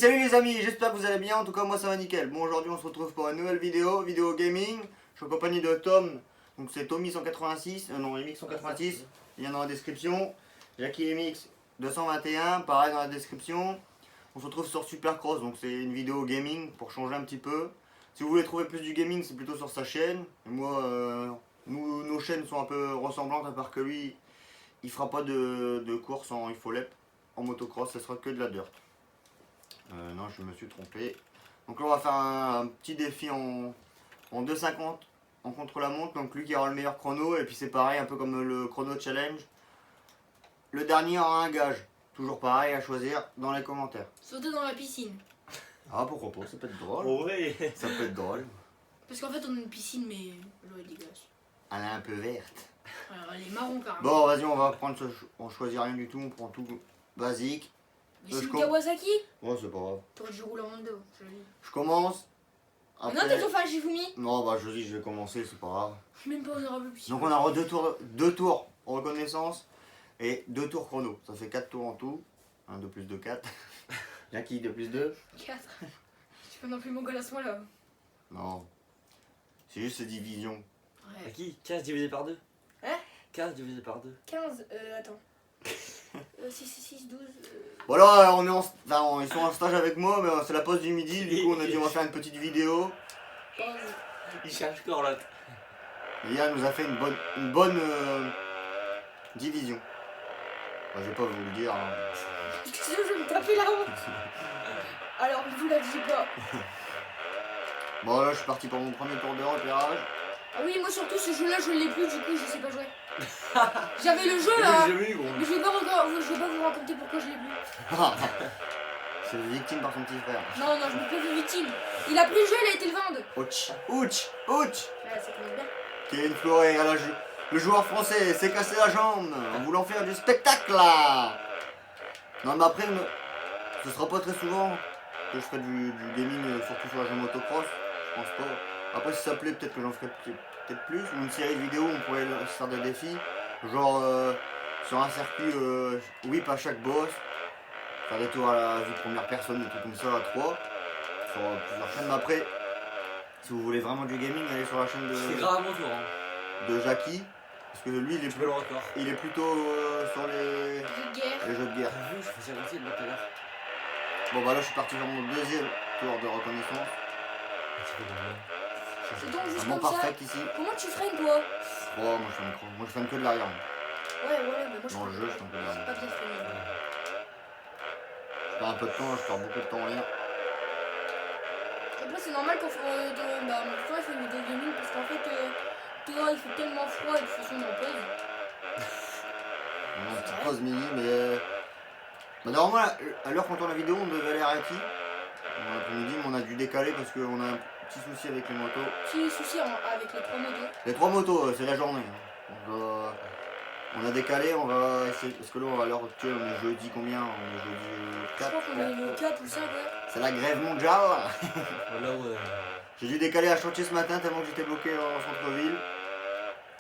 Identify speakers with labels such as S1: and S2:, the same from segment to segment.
S1: salut les amis, j'espère que vous allez bien, en tout cas moi ça va nickel. Bon, aujourd'hui on se retrouve pour une nouvelle vidéo gaming. Je suis en compagnie de Tom, donc c'est Tommy186, non MX186, il y en a dans la description. Jackie MX 221, pareil dans la description. On se retrouve sur Supercross, donc c'est une vidéo gaming pour changer un petit peu. Si vous voulez trouver plus du gaming, c'est plutôt sur sa chaîne. Et moi, nos chaînes sont un peu ressemblantes, à part que lui, il fera pas de course en IFOLEP, en motocross, ce sera que de la dirt. Non, je me suis trompé. Donc là, on va faire un petit défi en 2,50 en contre-la-montre. Donc lui qui aura le meilleur chrono. Et puis c'est pareil, un peu comme le chrono challenge. Le dernier aura un gage. Toujours pareil à choisir dans les commentaires.
S2: Sauter dans la piscine.
S1: Ah, pourquoi pas, ça peut être drôle.
S3: Oh oui.
S1: Ça peut être drôle.
S2: Parce qu'en fait, on a une piscine, mais l'eau est dégueulasse.
S1: Elle est un peu verte.
S2: Alors, elle est marron carrément.
S1: Bon, vas-y, on va prendre on choisit rien du tout, on prend tout basique.
S2: Mais c'est
S1: je
S2: une Kawasaki.
S1: Ouais, c'est pas grave.
S2: T'aurais dû rouler en Mando, je le dis.
S1: Je commence.
S2: Non, t'es trop fan, Shifumi.
S1: Non, bah je dis, je vais commencer, c'est pas grave.
S2: Même pas honorable piscine.
S1: Donc on a deux tours en reconnaissance et 2 tours chrono. Ça fait 4 tours en tout. 1, 2 plus 2, 4. Jackie, 2 plus 2.
S2: 4. Tu peux non plus mon goal à ce moment-là.
S1: Non. C'est juste ces divisions.
S3: À
S2: Ouais.
S3: qui 15 divisé par 2.
S2: Hein
S3: 15 divisé par 2.
S2: 15, attends. 6, 12.
S1: Bon là, ils sont en stage avec moi, mais c'est la pause du midi. Du coup, on a dit on va faire une petite vidéo.
S2: 15.
S3: Il cherche Corlotte.
S1: Et Yann nous a fait une bonne division. Enfin, je vais pas vous le dire. Hein.
S2: Excusez-moi, je vais me taper la honte. Alors, ne vous la dis pas.
S1: Bon là, je suis parti pour mon premier tour de repérage.
S2: Ah oui, moi surtout, ce jeu-là, je l'ai plus, du coup, je sais pas jouer. J'avais le jeu là.
S3: J'ai vu, gros.
S2: Mais je vais pas vous raconter pourquoi je l'ai plus.
S1: C'est victime par son petit frère.
S2: Non, non, je me fais plus victime. Il a pris le jeu, il a été le vendre.
S1: Ouch, ouch, ouch.
S2: Ouais, ça commence bien.
S1: Kevin Floré, le joueur français s'est cassé la jambe en voulant faire du spectacle là. Non mais après, ce sera pas très souvent que je ferai du gaming, surtout sur la jeu motocross, je pense pas. Après si ça plaît, peut-être que j'en ferai peut-être plus, ou une série de vidéos où on pourrait se faire des défis, genre sur un circuit whip à chaque boss, faire des tours à la vue première personne, des trucs comme ça à 3, sur plusieurs chaînes. Mais après, si vous voulez vraiment du gaming, allez sur la chaîne
S3: C'est grave à mon tour. Hein.
S1: de Jackie, parce que lui
S3: Je veux le record.
S1: il est plutôt sur les
S2: Jeu de guerre.
S1: jeux de guerre.
S3: T'as vu, je faisais aussi de tout à l'heure.
S1: Bon bah là je suis parti sur mon deuxième tour de reconnaissance.
S2: C'est donc juste
S1: Un bon
S2: comme ça.
S1: parfait ici.
S2: Comment tu freines toi?
S1: Oh moi je freine que de l'arrière.
S2: Ouais, voilà, mais moi je
S1: Dans le
S2: freine
S1: jeu, je freine que de
S2: pas
S1: l'arrière.
S2: bien freiner.
S1: Je perds un peu de temps, je perds beaucoup de temps en l'air.
S2: Après, c'est normal quand mon frère fait une vidéo gaming parce qu'en fait, dehors il fait tellement froid et de toute façon on est en pause.
S1: On a une petite pause mini mais... Bah, normalement à l'heure quand on tourne la vidéo on devait aller à Raki. L'après-midi mais on a dû décaler parce qu'on a un petit souci avec les motos.
S2: Petit souci avec les 3 motos.
S1: Les 3 motos c'est la journée. Hein. On a décalé, on va essayer, parce que là à l'heure actuelle on est jeudi combien? On est jeudi
S2: Je
S1: 4.
S2: crois qu'on est le 4 ou 5, ouais.
S1: C'est la grève mondiale.
S3: Voilà, ouais.
S1: J'ai dû décaler à chantier ce matin tellement que j'étais bloqué en centre-ville.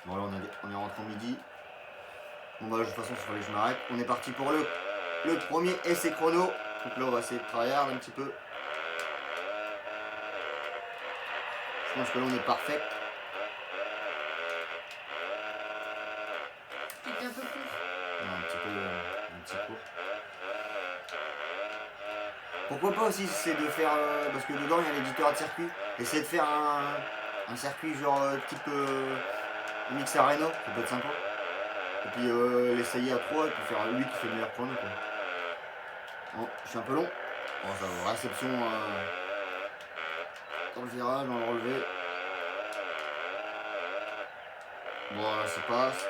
S1: Bon là on est rentré au midi. Bon bah de toute façon il fallait que je m'arrête. On est parti pour le premier essai chrono. Donc là on va essayer de travailler un petit peu. Je pense que là on est parfait.
S2: C'était un peu court.
S1: Un petit court. Pourquoi pas aussi c'est de faire, parce que dedans il y a l'éditeur de circuit, essayer de faire un circuit genre type Mix Arena, ça peut être sympa. Et puis l'essayer à 3 et puis faire lui qui fait le meilleur chrono quoi. Bon, je suis un peu long. Bon ça va, réception dans le virage, dans le relevé. Bon là ça passe.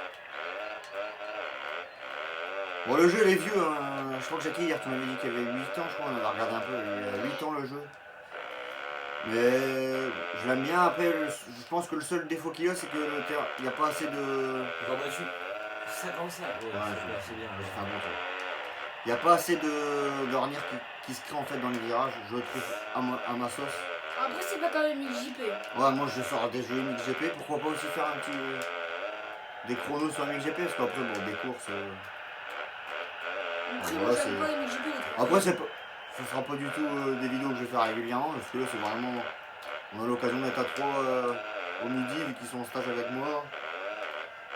S1: Bon le jeu il est vieux, hein. Je crois que Jackie hier tu m'avais dit qu'il y avait 8 ans, je crois, on avait regardé un peu, il y a 8 ans le jeu. Mais je l'aime bien, après je pense que le seul défaut qu'il y a c'est que le terrain, il n'y a pas assez de...
S3: Encore battu 55. Ouais, c'est bien.
S1: J'ai fait un bon tour. Il n'y a pas assez de ornières qui se créent en fait dans les virages, je trouve à ma sauce.
S2: Après, c'est pas quand même XJP.
S1: Ouais moi je sors des jeux MXGP, pourquoi pas aussi faire un petit... des chronos sur MXGP, parce qu'après bon des courses...
S2: Après,
S1: Ouais,
S2: moi
S1: c'est-
S2: j'aime pas les XJP.
S1: Après c'est pas... ce sera pas du tout des vidéos que je vais faire régulièrement, parce que là c'est vraiment... On a l'occasion d'être à 3 au midi, vu qu'ils sont en stage avec moi.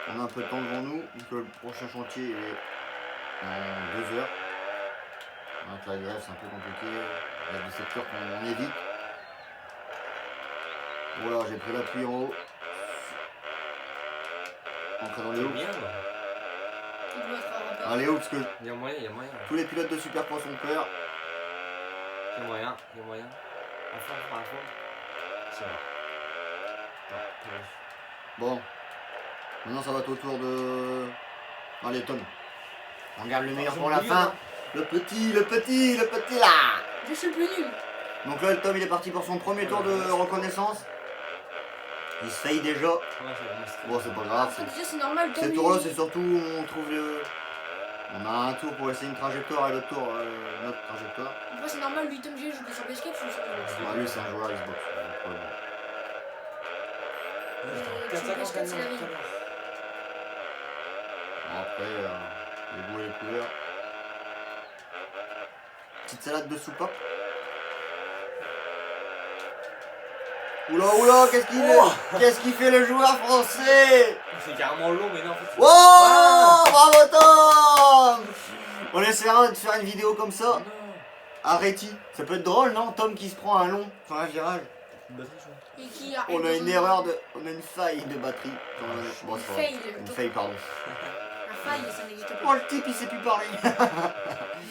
S1: On a un peu de temps devant nous, donc le prochain chantier est en 2 heures. Avec la grève c'est un peu compliqué, il y a des secteurs qu'on évite. Voilà, j'ai pris l'appui en haut. Entrer dans les hoops.
S3: Bien, quoi.
S2: Il doit être à repère.
S1: Allez hoops, parce que
S3: Il y a moyen, il y a moyen.
S1: tous les pilotes de Super Cross ont peur.
S3: Il y a moyen, il y a moyen. À fond, à fond. C'est bon. Non, pas réussi.
S1: Bon, maintenant ça va être au tour de... Allez Tom, on garde le meilleur pour la fin. Le petit là.
S2: Je suis le plus nul.
S1: Donc là le Tom il est parti pour son premier tour de reconnaissance. Il se faille déjà.
S3: Ouais, c'est bon.
S1: Bon c'est pas grave.
S2: En fait, déjà, c'est normal.
S1: Ces tours là c'est surtout où on trouve le... On a un tour pour essayer une trajectoire et l'autre tour notre trajectoire.
S2: En fait, c'est normal. Lui, Tom G, joue que sur PS4, je joue sur Xbox.
S1: Ah, lui c'est un joueur Xbox. Donc, ouais,
S2: Tu me caches pas, c'est la vie.
S1: bon, après, les goûts et les couleurs. Petite salade de soupape. Oula, qu'est-ce qu'il fait le joueur français?
S3: C'est carrément long, mais non, en fait.
S1: Oh, bravo Tom. On essaiera de faire une vidéo comme ça.
S3: Non.
S1: Arrêtez. Ça peut être drôle, non? Tom qui se prend un long sur un virage.
S2: Et qui a
S1: On a une erreur de... On a une faille de batterie. Bon, c'est pas grave.
S2: fail.
S1: Une faille, pardon.
S2: La faille, ça n'existe
S1: Oh,
S2: pas.
S1: le type, il sait plus parler.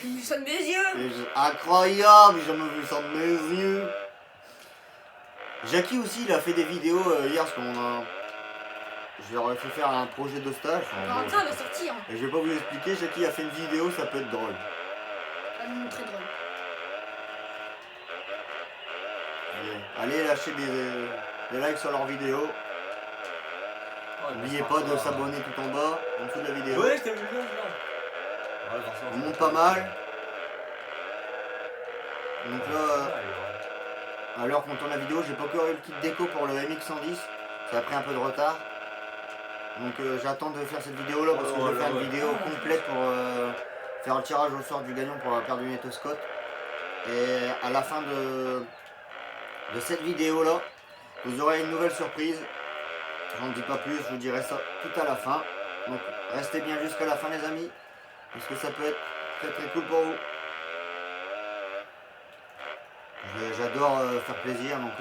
S2: J'ai vu ça de mes yeux.
S1: Incroyable, j'ai jamais vu ça de mes yeux. Jackie aussi, il a fait des vidéos hier, parce qu'on a... Je leur ai fait faire un projet de stage. Enfin, bon,
S2: Valentin va sortir.
S1: et je vais pas vous expliquer, Jackie a fait une vidéo, ça peut être drôle.
S2: Très drôle.
S1: Allez lâcher des likes sur leur vidéo. N'oubliez pas de s'abonner tout en bas, en dessous de la vidéo.
S3: Ouais, je t'ai vu le là. Ouais, forcément,
S1: On monte pas mal. Donc là, à l'heure qu'on tourne la vidéo, j'ai pas encore eu le kit déco pour le MX110. Ça a pris un peu de retard. Donc j'attends de faire cette vidéo là parce que je vais faire une vidéo complète pour faire le tirage au sort du gagnant pour la paire du Neto Scott. Et à la fin de cette vidéo là, vous aurez une nouvelle surprise. J'en dis pas plus, je vous dirai ça tout à la fin. Donc restez bien jusqu'à la fin les amis, parce que ça peut être très très cool pour vous. J'adore faire plaisir, donc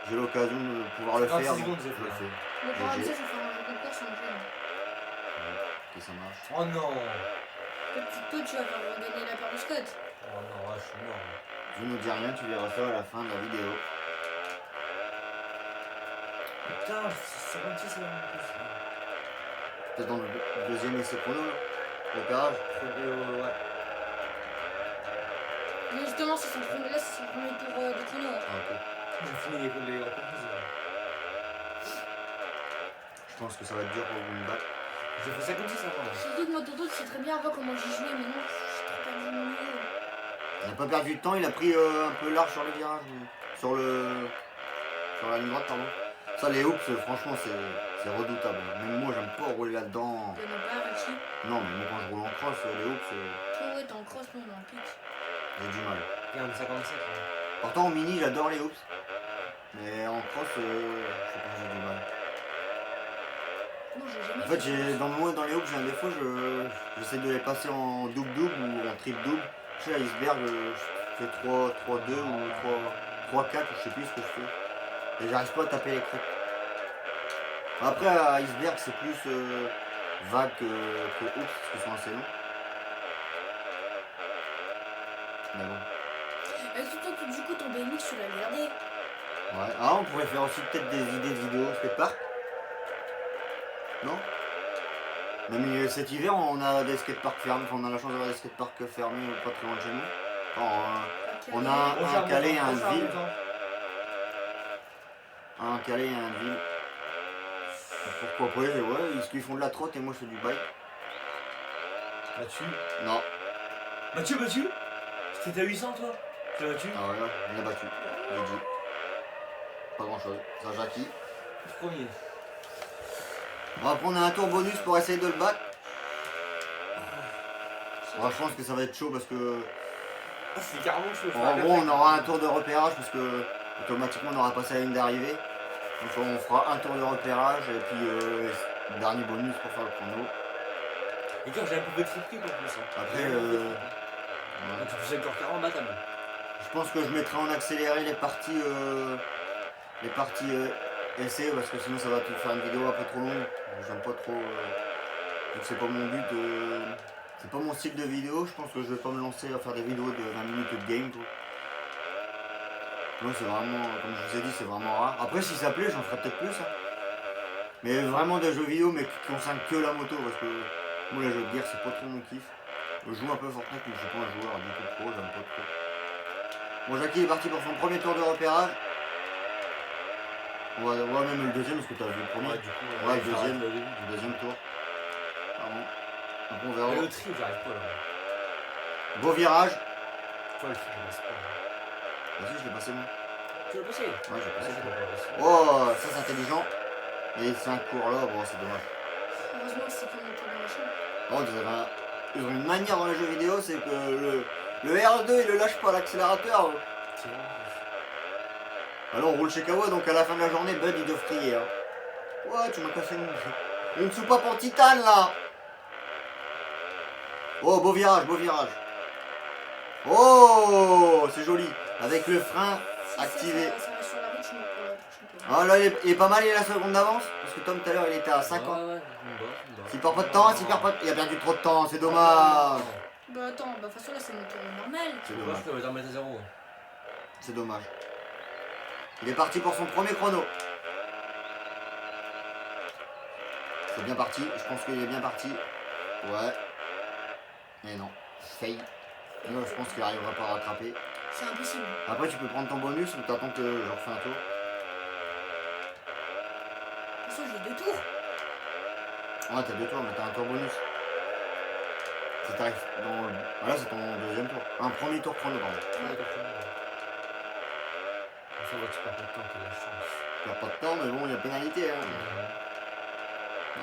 S1: j'ai l'occasion de pouvoir le faire. Donc,
S3: secondes,
S1: je le fais.
S2: Le programme, ça, je vais faire un jeu concours sur le jeu.
S1: Ok, ça marche.
S3: Oh non.
S2: Toi, tu vas faire gagner la paire de Scott.
S3: Oh non, ouais, je suis mort.
S1: Je ne dis rien, tu verras ça à la fin de la vidéo.
S3: Putain, c'est 56 ça en plus.
S1: Peut-être dans le deuxième essai chrono, l'opérage.
S3: Ouais.
S2: Mais justement, c'est son premier, là, c'est son premier tour de chrono.
S1: Ah, ok.
S3: J'ai fini les reprises.
S1: Je pense que ça va être dur pour vous me battre.
S3: J'ai fait 56 avant.
S2: Surtout que moi, Toto, tu sais très bien avant comment j'ai joué, mais non, j'ai trop perdu mon niveau.
S1: Il n'a pas perdu de temps, il a pris un peu large sur les virages. Sur la ligne droite, pardon. Ça, les hoops, franchement, c'est redoutable. Même moi, j'aime pas rouler là-dedans.
S2: Il y en a pas, Rachi.
S1: Non, mais moi, quand je roule en cross, les hoops,
S2: Toi, ouais, t'es en cross, nous, on est en pitch.
S1: j'ai du mal.
S3: Regarde, 57.
S1: Pourtant, en mini, j'adore les hoops. Mais en cross, je sais pas, j'ai du mal.
S2: Non, j'ai jamais
S1: En fait, dans les hoops, j'ai un défaut, j'essaie de les passer en double-double ou en triple-double. Je sais, à Iceberg, je fais 3-2 ou 3-4, je sais plus ce que je fais. Et j'arrive pas à taper les crêpes. Après, à Iceberg, c'est plus vague que hoops, parce qu'ils sont assez longs. Mais bon.
S2: Est-ce que toi, du coup, ton BMX, tu l'as gardé?
S1: Ouais. Ah, on pourrait faire aussi peut-être des idées de vidéos skatepark. Non? Même cet hiver, on a des skateparks fermés. Enfin, on a la chance d'avoir des skateparks fermés pas très loin de chez nous. Enfin, on a un Calais et un Ville. Un Calais et un Ville. Pourquoi pas? Ouais, ils font de la trotte et moi je fais du bike.
S3: Battu.
S1: Non.
S3: Battu. C'était à 800 toi? Tu l'as battu?
S1: Ah ouais, il a battu. J'ai dit. Pas grand chose. Ça, Jackie.
S3: Premier.
S1: On va prendre un tour bonus pour essayer de le battre. Ouais, je pense que ça va être chaud parce que
S3: C'est carrément chaud.
S1: En gros, on aura un tour de repérage parce que automatiquement on aura passé la ligne d'arrivée. Donc on fera un tour de repérage et puis dernier bonus pour faire le chrono.
S3: Et quand j'ai un peu de tripé pour plus.
S1: Après,
S3: Ah, tu faisais encore 40 battables.
S1: je pense que je mettrai en accéléré les parties essais parce que sinon ça va te faire une vidéo un peu trop longue. J'aime pas trop. Donc c'est pas mon but de. C'est pas mon style de vidéo. Je pense que je vais pas me lancer à faire des vidéos de 20 minutes de game. Quoi. Non, c'est vraiment, comme je vous ai dit, c'est vraiment rare. Après, si ça plaît, j'en ferai peut-être plus. Hein. Mais vraiment des jeux vidéo, mais qui concernent que la moto, parce que moi, les jeux de guerre, c'est pas trop mon kiff. Je joue un peu Fortnite, mais je suis pas un joueur du tout pro, j'aime pas trop. Bon, Jackie est parti pour son premier tour de repérage. On va voir même le deuxième, parce que t'as vu le premier.
S3: Ouais, du coup,
S1: Ouais, le deuxième tour. Pardon. Donc on verra.
S3: Mais le tri, j'arrive pas là.
S1: Beau virage.
S3: Toi, le tri, je passe pas.
S1: Vas-y, je l'ai passé moi.
S3: Tu l'as passé?
S1: Ouais, j'ai passé.
S3: Je l'ai pas passé.
S1: Oh, ça c'est intelligent. Et c'est un cours là, bon, c'est dommage.
S2: Heureusement que c'est comme le tour de machine.
S1: Oh, ils ont une manière dans les jeux vidéo, c'est que le R2 il le lâche pas l'accélérateur.
S3: C'est bon.
S1: Alors on roule chez Kawa, donc à la fin de la journée, Bud il doit crier. Hein. Ouais, tu m'as cassé une soupape en titane là. Oh, beau virage, beau virage. Oh, c'est joli. Avec le frein
S2: Si
S1: activé.
S2: ça va sur la route, je me pour la prochaine fois.
S1: Ah là, il est pas mal, il a la seconde d'avance. Parce que Tom tout à l'heure il était à 50.
S3: Ouais, ouais, on bat.
S1: S'il perd pas de temps, il a perdu trop de temps, c'est dommage.
S2: Bah attends, bah de toute façon là c'est mon tour normal.
S1: C'est
S3: Moi,
S1: dommage.
S3: je peux remettre à 0.
S1: C'est dommage. Il est parti pour son premier chrono. C'est bien parti, je pense qu'il est bien parti. Ouais. Mais non. Fail. Non, je pense qu'il n'arrivera pas à rattraper.
S2: C'est impossible.
S1: Après, tu peux prendre ton bonus ou t'attends que je refais un tour.
S2: De toute façon j'ai 2 tours.
S1: Ouais, t'as 2 tours, mais t'as un tour bonus. Si t'arrives dans le... Voilà, c'est ton deuxième tour. Un premier tour chrono, pardon.
S3: Ça va, tu perds pas de temps, t'as la chance.
S1: Tu perds pas de temps, mais bon, il y a pénalité. Hein.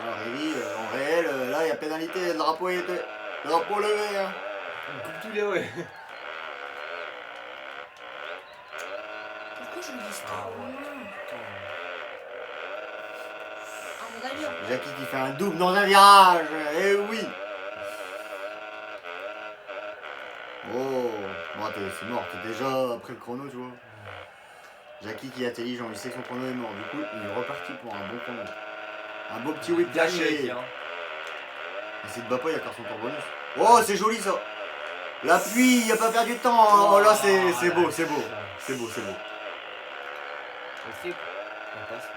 S1: Alors, Révi, en réel, là, il y a pénalité. Le drapeau est levé. Hein.
S3: On coupe tous les ouais.
S2: Pourquoi je le dis
S3: Ah
S2: trop
S3: ouais.
S2: loin
S3: Putain.
S2: À mon avis, hein.
S1: Jackie qui fait un double dans un virage. Eh oui. Oh, bon, c'est mort. T'es déjà après le chrono, tu vois. Jackie qui est intelligent, il sait que son chrono est mort. Du coup, il est reparti pour un bon chrono. Un beau petit whip caché.
S3: Hein.
S1: Et s'il ne bat pas, il a encore son tour bonus. Oh, c'est joli ça. L'appui, il a pas perdu de temps. Oh là, c'est beau, c'est beau. C'est beau, c'est beau.
S3: Le flip, on passe.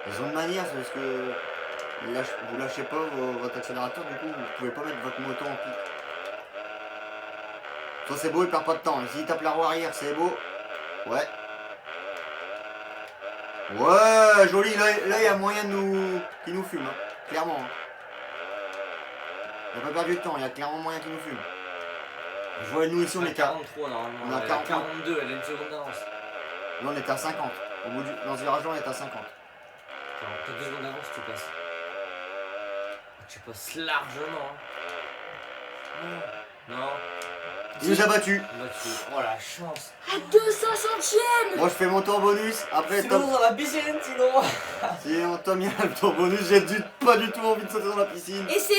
S1: Ils ont une manière, c'est parce que vous lâchez pas votre accélérateur, du coup, vous pouvez pas mettre votre moto en pique. Ça c'est beau, il perd pas de temps. S'il tape la roue arrière, c'est beau. Ouais. Ouais, joli. Là, il y a moyen de qu'il nous fume. Hein. Clairement. Hein. Il n'a pas perdu de temps, il y a clairement moyen qu'il nous fume. Je vois, nous ici, on est à
S3: 43 normalement.
S1: On a
S3: Elle
S1: 40.
S3: 42, elle a une seconde d'avance.
S1: Là, on est à 50. Dans ce virage-là, on est à 50.
S3: T'as 2 secondes d'avance, tu passes. Tu passes largement. Hein. Non.
S1: Il nous a battus.
S3: Battu. Oh la chance.
S2: À 200
S1: Moi, je fais mon tour bonus. Après,
S3: Sinon
S1: Tom.
S3: dans la piscine, sinon.
S1: Sinon, Tom, il a le tour bonus. J'ai pas du tout envie de sauter dans la piscine.
S2: Et c'est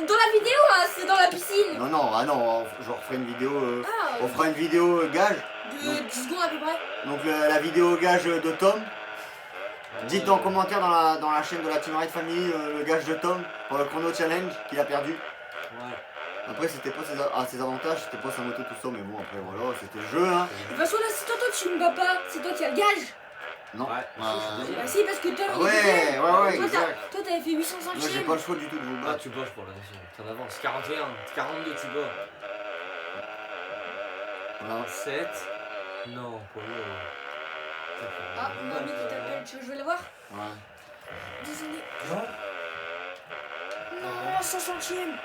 S2: dans la vidéo, hein, c'est dans la piscine.
S1: Non, non, ah non, je referai une vidéo.
S2: Ah,
S1: On fera une vidéo gage.
S2: de 10 secondes à peu près.
S1: Donc, la vidéo gage de Tom. Dites dans le commentaire dans la chaîne de la Team Ride Family le gage de Tom pour le chrono challenge qu'il a perdu.
S3: Ouais.
S1: Après, c'était pas ses avantages, c'était pas sa moto, tout ça, mais bon, après voilà, c'était le jeu, hein.
S2: De toute façon, là, c'est toi tu me bats pas. C'est toi qui as le gage.
S1: Non.
S3: Ouais.
S1: Bah,
S2: Bah, si, parce que Tom,
S1: Ah
S2: il est
S1: ouais,
S2: deuxième.
S1: ouais,
S2: Toi,
S1: exact.
S2: toi, t'avais fait 800
S1: Moi, j'ai
S2: centièmes.
S1: pas le choix du tout de vous
S3: Ah,
S1: battre.
S3: tu bosses pour la nation. T'en avances. 41, 42, tu bats.
S1: Voilà.
S3: 7. Non, pour le.
S2: Ah, mamie qui t'appelle. Tu veux que je vais la voir?
S1: Ouais.
S2: Désolé.
S3: Non.
S2: Non, 100 centièmes.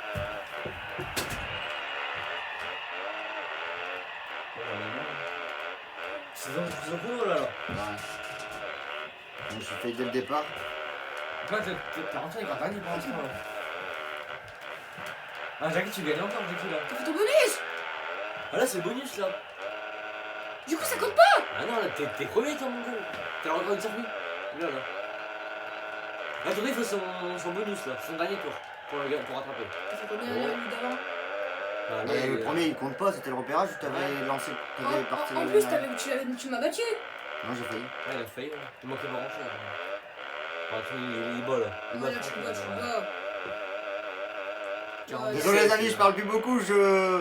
S3: C'est dans le chrono là.
S1: Ouais. Je me suis fait dès le départ.
S3: Toi, t'es rentré, il va gagner pour l'instant là. Ah, Jackie, tu gagnes encore, Jackie là.
S2: T'as fait ton bonus.
S3: Ah là, c'est le bonus là.
S2: Du coup, ça compte pas.
S3: Ah non, là, t'es premier, toi, mon gars. T'as le record du circuit. Là. Attendez, il faut son bonus là, son dernier tour. Pour rattraper.
S2: T'as fait combien
S3: Oh.
S2: lui d'avant?
S3: Ah,
S1: Mais le premier il compte pas, c'était le repérage, tu t'avais lancé, t'avais parti.
S2: En plus, tu m'as battu.
S1: Non, j'ai failli.
S3: Ouais, il a failli, ouais. Il manquait pas grand chose. Il bat là. Il bat
S2: Ouais, là, tu
S3: franchement,
S2: me bats.
S3: ouais.
S2: Ouais,
S1: Désolé les amis, je parle plus beaucoup, je...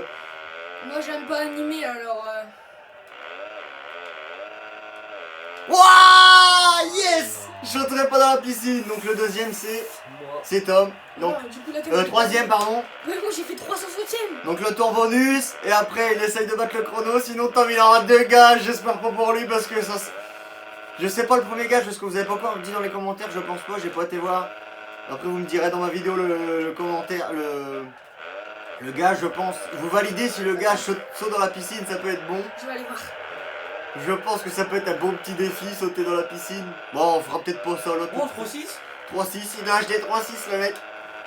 S2: Moi, j'aime pas animer alors.
S1: Wouah, yes. Je sauterai pas dans la piscine, donc le deuxième
S3: Moi.
S1: c'est Tom. Donc,
S2: Alors, du coup, là,
S1: troisième pardon.
S2: Ouais, moi j'ai fait 360ème.
S1: Donc le tour bonus, et après il essaye de battre le chrono, sinon Tom il aura 2 gages, j'espère pas pour lui parce que ça... Je sais pas le premier gage, parce que vous avez pas encore dit dans les commentaires, je pense pas, j'ai pas été voir. Après vous me direz dans ma vidéo le commentaire, le gage je pense. Vous validez si le gage saute dans la piscine, ça peut être bon.
S2: Je vais aller voir.
S1: Je pense que ça peut être un bon petit défi, sauter dans la piscine. Bon, on fera peut-être pas ça l'autre.
S3: Oh, 3-6.
S1: 3-6, il a acheté 3-6 le mec.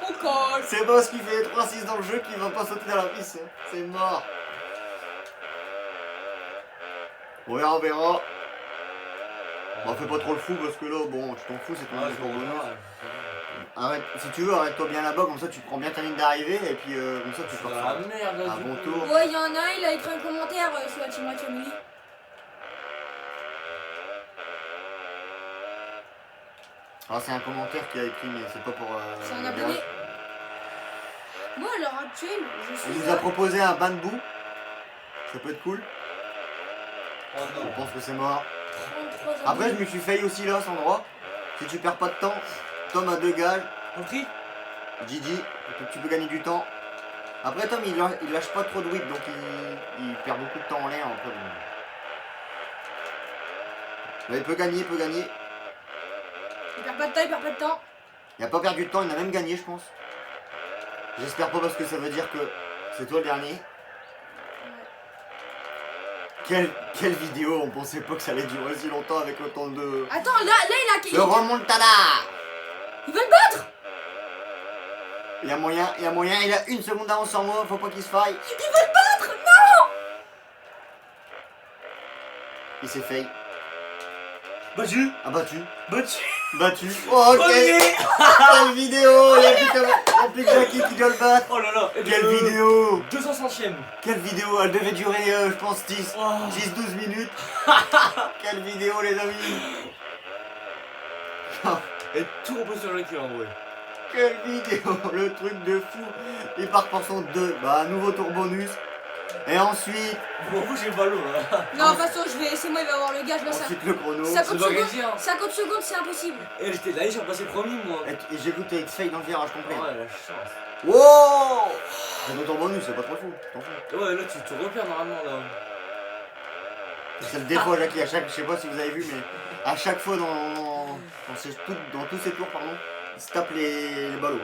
S2: On colle.
S1: C'est pas parce qu'il fait 3-6 dans le jeu qu'il va pas sauter dans la piscine. C'est mort. On verra, on verra. Bon, fais pas trop le fou parce que là, bon, tu t'en fous, c'est ton
S3: Ah,
S1: jeu
S3: je
S1: pour
S3: vais
S1: bonus.
S3: voir.
S1: Arrête, si tu veux, arrête-toi bien là-bas, comme ça tu prends bien ta ligne d'arrivée et puis comme ça tu
S3: C'est
S1: pars
S3: dans la
S1: sur
S3: merde là,
S1: un
S3: du
S1: bon
S3: coup.
S1: tour.
S2: Ouais, il y en a un, il a écrit un commentaire sur la Team Rocket Family.
S1: Alors c'est un commentaire qui a écrit, mais c'est pas pour...
S2: C'est un
S1: le
S2: abonné.
S1: gage.
S2: Moi, à l'heure actuelle, je
S1: Il
S2: suis.
S1: nous a proposé un bain de boue. Ça peut être cool.
S3: Oh
S1: Je
S3: non.
S1: pense que c'est mort.
S2: 33
S1: Après, je
S2: abonnés.
S1: me suis failli aussi là, à cet endroit. Si tu perds pas de temps, Tom a 2 gages.
S3: Compris.
S1: Gigi, tu peux gagner du temps. Après, Tom, il lâche pas trop de whip, donc il perd beaucoup de temps en l'air. Après, bon. Mais il peut gagner, il peut gagner.
S2: Il perd pas de temps, il perd pas de temps.
S1: Il a pas perdu de temps, il a même gagné, je pense. J'espère pas parce que ça veut dire que c'est toi le dernier. Quelle vidéo, on pensait pas que ça allait durer si longtemps avec autant de...
S2: Attends, là, il a.
S1: Le remontada.
S2: Il va le battre.
S1: Il y a moyen, il a 1 seconde d'avance sur moi, faut pas qu'il se faille.
S2: Il va le battre. Non.
S1: Il s'est fait.
S3: Battu.
S1: Abattu.
S3: Battu.
S1: Battu. Oh, quelle vidéo. Il y a plus que Jackie qui doit le battre.
S3: Oh là là. Et
S1: Quelle
S3: de-
S1: vidéo.
S3: 200e.
S1: Quelle vidéo. Elle devait durer, je pense, 10,
S3: Oh.
S1: 10-12 minutes. Quelle vidéo, les amis.
S3: Et tout repose sur le cul en vrai.
S1: Quelle vidéo. Le truc de fou. Il part pour son 2. Bah, un nouveau tour bonus. Et ensuite,
S3: Bon, vous, j'ai le ballon là.
S2: Non, de toute façon, c'est moi, il va avoir le gage. Là, ça.
S1: ensuite le chrono.
S2: 50
S3: C'est pas
S2: secondes.
S3: gagné, hein.
S2: 50 secondes, c'est impossible.
S3: Et j'étais là, j'ai passé premier moi.
S1: Et j'ai cru que t'avais fail dans le virage complet.
S3: Ouais, la chance.
S1: Wow. C'est ton tour bonus, c'est pas trop fou. T'en fous.
S3: Ouais, là, tu repères normalement là.
S1: C'est le défaut, Jackie, à chaque, je sais pas si vous avez vu, mais à chaque fois dans tous ces tours, pardon, il se tape les ballots.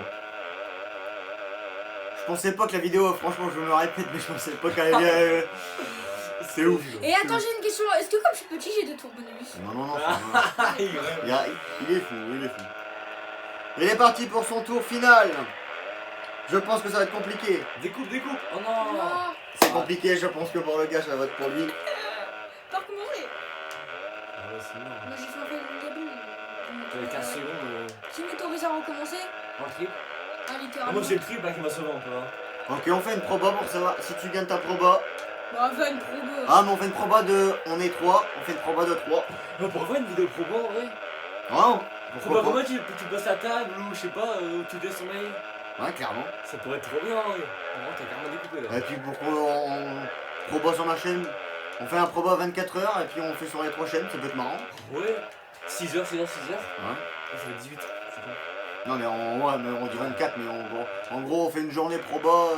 S1: Je pensais pas que la vidéo, franchement, je me répète, mais je pensais pas qu'elle allait bien. C'est ouf.
S2: Et attends, j'ai une question. Est-ce que comme je suis petit, j'ai 2 tours bonus?
S1: Non.
S3: Il est vrai.
S1: Il est fou, il est fou. Il est parti pour son tour final. Je pense que ça va être compliqué.
S3: Découpe. Oh non.
S2: Non.
S1: C'est compliqué, je pense que pour le gars, ça va être pour lui.
S2: Par comment c'est?
S3: Ah ouais, c'est mort.
S2: Moi, j'ai fait un peu le début.
S3: J'avais 15 secondes.
S2: Qui m'autorise à recommencer?
S3: En trip.
S2: Ah,
S3: Ah,
S2: littéralement.
S3: moi, c'est le trip là qui m'a sauvé un peu. Hein.
S1: Ok, on fait une proba pour savoir si tu gagnes ta proba.
S2: Bah, va une promo.
S1: Ah, mais on fait une proba de. On est 3, on fait une proba de 3.
S3: Mais pour faire une vidéo promo en vrai.
S1: Non,
S3: Faut
S1: pourquoi
S3: pas
S1: pas?
S3: comment tu passes la table ou je sais pas, où tu descends.
S1: Ouais, clairement.
S3: Ça pourrait être trop bien en vrai. Vraiment, t'as carrément découpé là.
S1: Et puis pour qu'on proba sur ma chaîne, on fait un proba 24 heures et puis on fait sur les 3 chaînes, ça peut être marrant.
S3: Ouais. 6h.
S1: Ouais.
S3: Ça fait 18. C'est bon.
S1: Non mais on dit 24, mais en gros on fait une journée proba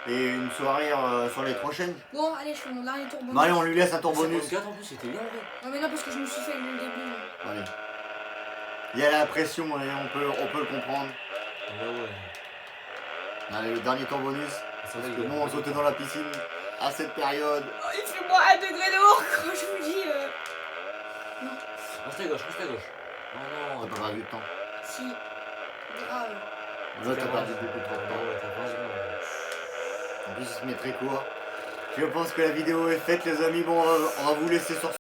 S1: et une soirée sur les 3 chaînes.
S2: Bon, allez, je fais mon dernier tour bonus.
S1: Bon allez, on lui laisse un tour bonus.
S3: 54 en plus, c'était bien en vrai.
S2: Non, mais non, parce que je me suis fait le début.
S1: Allez. Il y a la pression et on peut le comprendre.
S3: Ah ouais.
S1: Allez, le dernier tour bonus.
S3: Ça
S1: Parce
S3: va,
S1: que
S3: il
S1: bon, on sautait dans la piscine à cette période.
S2: Oh, il fait moins 1 degré dehors quand je vous dis.
S3: Reste à gauche. Oh non.
S1: T'as pas perdu de temps.
S2: Si. Grave.
S1: Là t'as perdu beaucoup trop de temps.
S3: Ouais, t'as 20 secondes.
S1: En plus il se met très court. Je pense que la vidéo est faite les amis, bon on va vous laisser sur